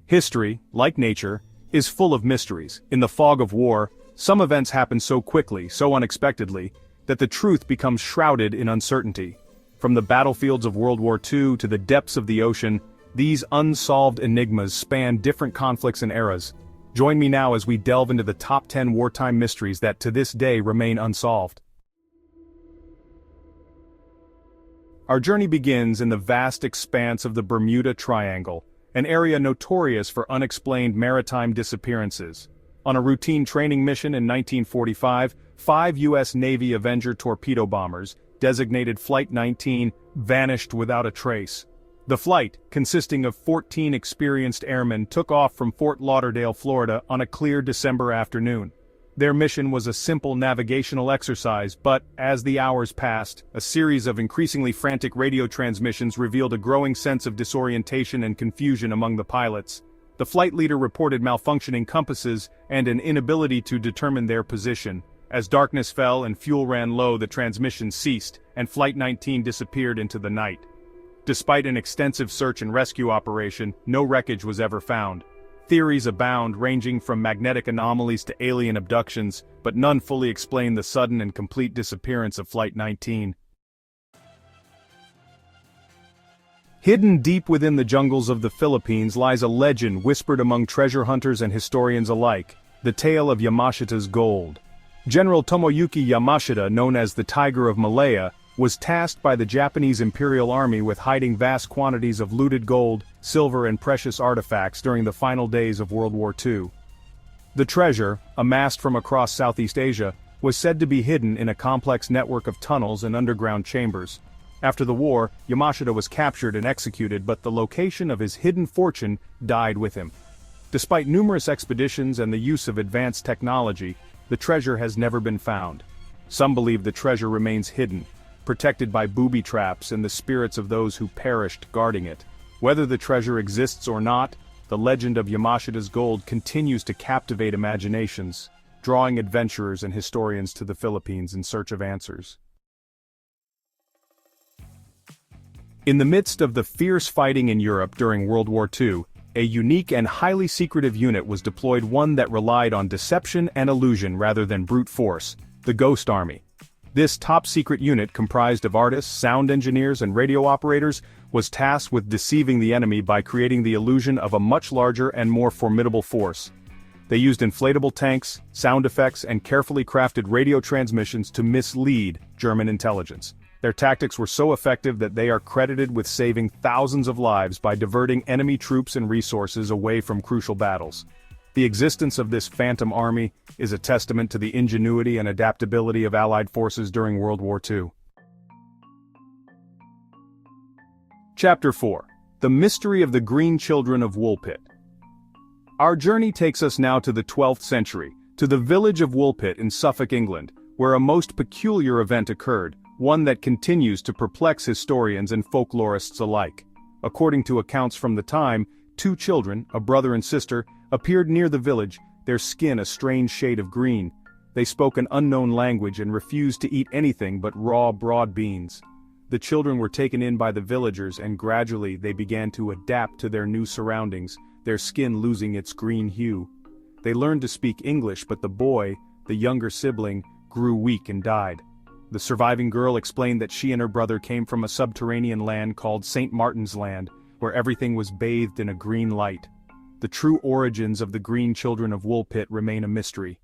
History, like nature, is full of mysteries. In the fog of war, some events happen so quickly, so unexpectedly, that the truth becomes shrouded in uncertainty. From the battlefields of World War II to the depths of the ocean, these unsolved enigmas span different conflicts and eras. Join me now as we delve into the top 10 wartime mysteries that to this day remain unsolved. Our journey begins in the vast expanse of the Bermuda Triangle, an area notorious for unexplained maritime disappearances. On a routine training mission in 1945, 5 U.S. Navy Avenger torpedo bombers, designated Flight 19, vanished without a trace. The flight, consisting of 14 experienced airmen, took off from Fort Lauderdale, Florida, on a clear December afternoon. Their mission was a simple navigational exercise, but, as the hours passed, a series of increasingly frantic radio transmissions revealed a growing sense of disorientation and confusion among the pilots. The flight leader reported malfunctioning compasses and an inability to determine their position. As darkness fell and fuel ran low, the transmission ceased, and Flight 19 disappeared into the night. Despite an extensive search and rescue operation, no wreckage was ever found. Theories abound, ranging from magnetic anomalies to alien abductions, but none fully explain the sudden and complete disappearance of Flight 19. Hidden deep within the jungles of the Philippines lies a legend whispered among treasure hunters and historians alike, the tale of Yamashitas Gold. General Tomoyuki Yamashita, known as the Tiger of Malaya, was tasked by the Japanese Imperial Army with hiding vast quantities of looted gold, silver and precious artifacts during the final days of World War II. The treasure, amassed from across Southeast Asia, was said to be hidden in a complex network of tunnels and underground chambers. After the war, Yamashita was captured and executed, but the location of his hidden fortune died with him. Despite numerous expeditions and the use of advanced technology, the treasure has never been found. Some believe the treasure remains hidden, protected by booby traps and the spirits of those who perished guarding it. Whether the treasure exists or not, the legend of Yamashita's Gold continues to captivate imaginations, drawing adventurers and historians to the Philippines in search of answers. In the midst of the fierce fighting in Europe during World War II, a unique and highly secretive unit was deployed, one that relied on deception and illusion rather than brute force, the Ghost Army. This top-secret unit, comprised of artists, sound engineers and radio operators, was tasked with deceiving the enemy by creating the illusion of a much larger and more formidable force. They used inflatable tanks, sound effects and carefully crafted radio transmissions to mislead German intelligence. Their tactics were so effective that they are credited with saving thousands of lives by diverting enemy troops and resources away from crucial battles. The existence of this phantom army is a testament to the ingenuity and adaptability of Allied forces during World War II. Chapter 4. The Mystery of the Green Children of Woolpit. Our journey takes us now to the 12th century, to the village of Woolpit in Suffolk, England, where a most peculiar event occurred, one that continues to perplex historians and folklorists alike. According to accounts from the time, 2 children, a brother and sister, appeared near the village, their skin a strange shade of green. They spoke an unknown language and refused to eat anything but raw broad beans. The children were taken in by the villagers, and gradually they began to adapt to their new surroundings, their skin losing its green hue. They learned to speak English, but the boy, the younger sibling, grew weak and died. The surviving girl explained that she and her brother came from a subterranean land called St. Martin's Land, where everything was bathed in a green light. The true origins of the Green Children of Woolpit remain a mystery.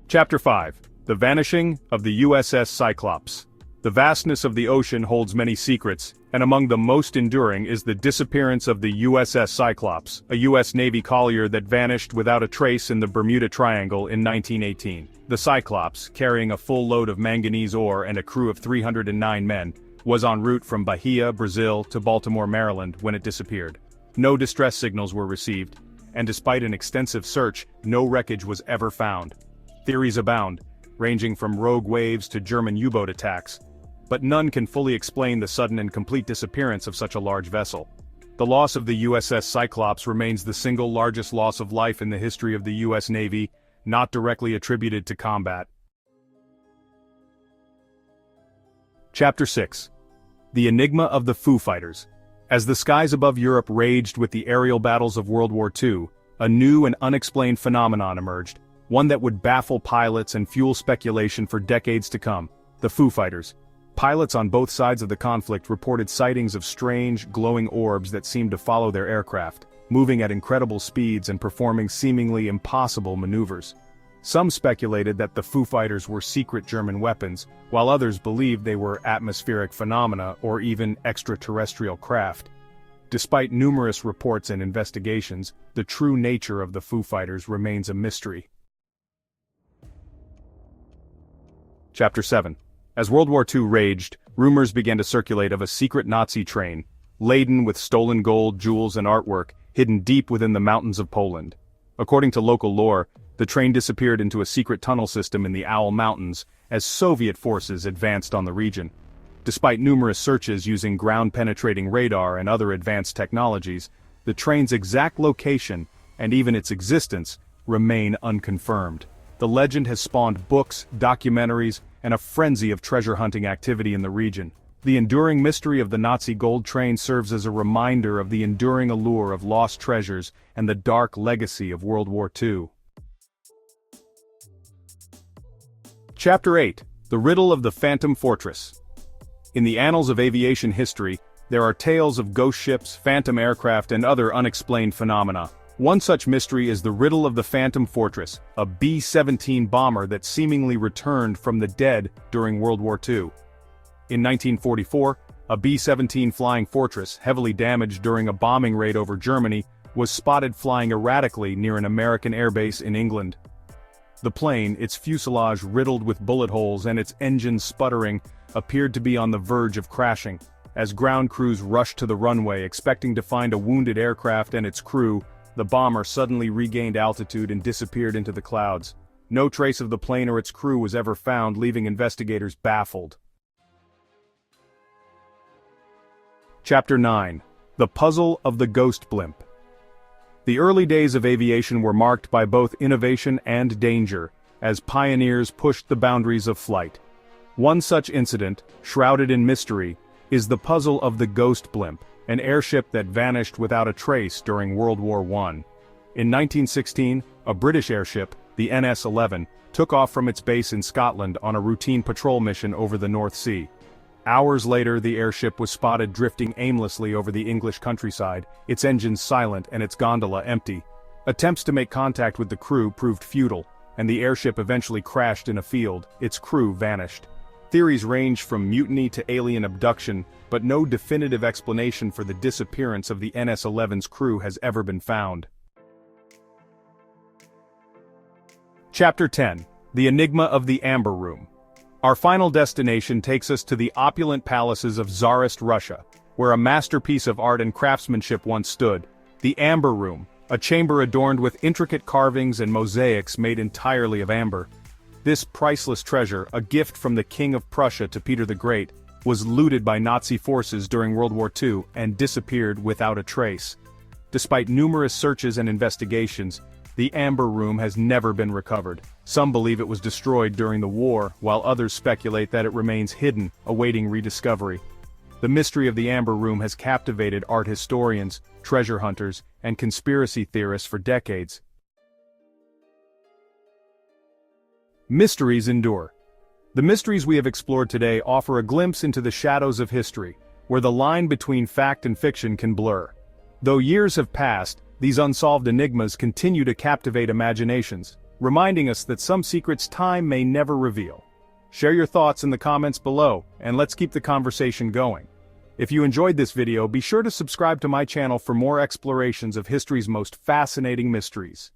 Chapter 5. The Vanishing of the USS Cyclops. The vastness of the ocean holds many secrets, and among the most enduring is the disappearance of the USS Cyclops, a U.S. Navy collier that vanished without a trace in the Bermuda Triangle in 1918. The Cyclops, carrying a full load of manganese ore and a crew of 309 men, was en route from Bahia, Brazil to Baltimore, Maryland when it disappeared. No distress signals were received, and despite an extensive search, no wreckage was ever found. Theories abound, ranging from rogue waves to German U-boat attacks, but none can fully explain the sudden and complete disappearance of such a large vessel. The loss of the USS Cyclops remains the single largest loss of life in the history of the U.S. Navy, not directly attributed to combat. Chapter 6. The Enigma of the Foo Fighters. As the skies above Europe raged with the aerial battles of World War II, a new and unexplained phenomenon emerged, one that would baffle pilots and fuel speculation for decades to come: the Foo Fighters. Pilots on both sides of the conflict reported sightings of strange, glowing orbs that seemed to follow their aircraft, moving at incredible speeds and performing seemingly impossible maneuvers. Some speculated that the Foo Fighters were secret German weapons, while others believed they were atmospheric phenomena or even extraterrestrial craft. Despite numerous reports and investigations, the true nature of the Foo Fighters remains a mystery. Chapter 7. As World War II raged, rumors began to circulate of a secret Nazi train, laden with stolen gold, jewels and artwork, hidden deep within the mountains of Poland. According to local lore, the train disappeared into a secret tunnel system in the Owl Mountains as Soviet forces advanced on the region. Despite numerous searches using ground-penetrating radar and other advanced technologies, the train's exact location, and even its existence, remain unconfirmed. The legend has spawned books, documentaries, and a frenzy of treasure hunting activity in the region. The enduring mystery of the Nazi gold train serves as a reminder of the enduring allure of lost treasures and the dark legacy of World War II. Chapter 8. The Riddle of the Phantom Fortress. In the annals of aviation history, there are tales of ghost ships, phantom aircraft, and other unexplained phenomena. One such mystery is the Riddle of the Phantom Fortress, a B-17 bomber that seemingly returned from the dead during World War II. In 1944, a B-17 Flying Fortress, heavily damaged during a bombing raid over Germany, was spotted flying erratically near an American airbase in England. The plane, its fuselage riddled with bullet holes and its engines sputtering, appeared to be on the verge of crashing. As ground crews rushed to the runway expecting to find a wounded aircraft and its crew, the bomber suddenly regained altitude and disappeared into the clouds. No trace of the plane or its crew was ever found, leaving investigators baffled. Chapter 9. The Puzzle of the Ghost Blimp. The early days of aviation were marked by both innovation and danger, as pioneers pushed the boundaries of flight. One such incident, shrouded in mystery, is the puzzle of the Ghost Blimp, an airship that vanished without a trace during World War I. In 1916, a British airship, the NS-11, took off from its base in Scotland on a routine patrol mission over the North Sea. Hours later, the airship was spotted drifting aimlessly over the English countryside, its engines silent and its gondola empty. Attempts to make contact with the crew proved futile, and the airship eventually crashed in a field, its crew vanished. Theories range from mutiny to alien abduction, but no definitive explanation for the disappearance of the NS-11's crew has ever been found. Chapter 10. The Enigma of the Amber Room. Our final destination takes us to the opulent palaces of Tsarist Russia, where a masterpiece of art and craftsmanship once stood, the Amber Room, a chamber adorned with intricate carvings and mosaics made entirely of amber. This priceless treasure, a gift from the King of Prussia to Peter the Great, was looted by Nazi forces during World War II and disappeared without a trace. Despite numerous searches and investigations, the Amber Room has never been recovered. Some believe it was destroyed during the war, while others speculate that it remains hidden, awaiting rediscovery. The mystery of the Amber Room has captivated art historians, treasure hunters, and conspiracy theorists for decades. Mysteries endure. The mysteries we have explored today offer a glimpse into the shadows of history, where the line between fact and fiction can blur. Though years have passed, these unsolved enigmas continue to captivate imaginations, reminding us that some secrets time may never reveal. Share your thoughts in the comments below, and let's keep the conversation going. If you enjoyed this video, be sure to subscribe to my channel for more explorations of history's most fascinating mysteries.